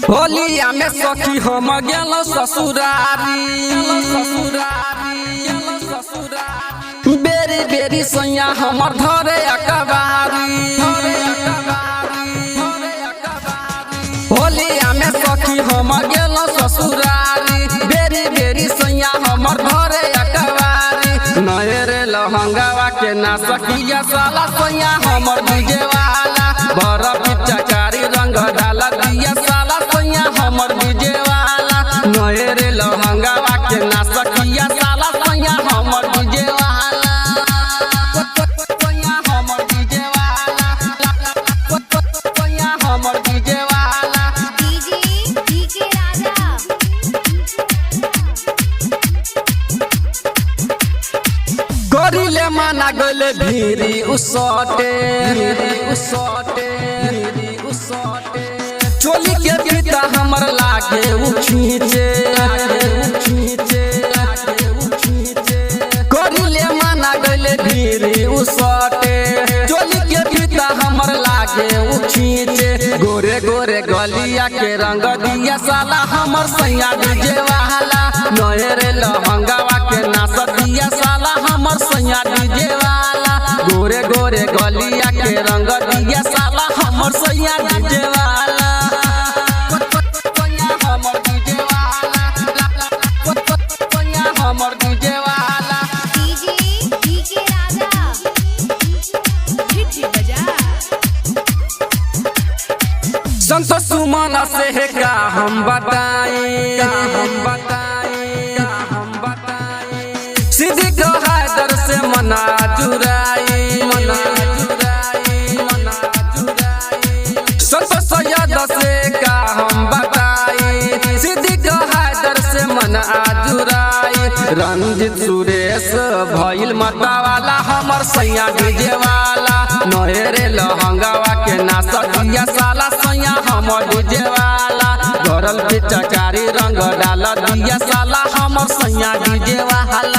होलिया में सखी हम गेल ससुरारी बेरी बेरी सैया हमर धरे अकबारी। होलिया में सखी हम गेल ससुरारी बेरी बेरी सैया हमर धरे अकबारी। नहरे लहंगावा के ना सखिया साला सैया हमर डीजे वाला बरफ चकारी रंग डाला दिया साला सैया हमर डीजे वाला। नहरे लहंगावा के ना सखिया साला सैया हमर डीजे वाला सैया हमर डीजे वाला सैया हमर डीजे वाला। डीजे राजा गोरिले माना गले भीरी उसटे चोली के पीता हमर लागे उ खींचे गोरिले माना गले भीरी उसटे चोली के पीता हमर लागे उ खींचे। गोरे गोरे गलिया के रंग दिया साला हमर सैया डीजे वाला। नहरे लहंगावा के नाच दिया साला हमर सैया डीजे वाला। गोरे गोरे गलिया के रंग दिया साला हमर सैया डीजे वाला सैया हमर डीजे वाला सैया हमर डीजे वाला। डीजे राजा हिट बजा संतोष सुमन से है का हम बताएं सीधी को हैदर से मना जुराई संतोष सैयद से का हम बताई सीधी को हैदर से मना जुराई। रंजित सुरेश भइल मता वाला हमर सैया डीजे वाला। नहरे लहंगावा के नाच दिया साला सैया हमर डीजे वाला। गरल पिचकारी रंग डाल दिया साला हमर सैया डीजे वाला।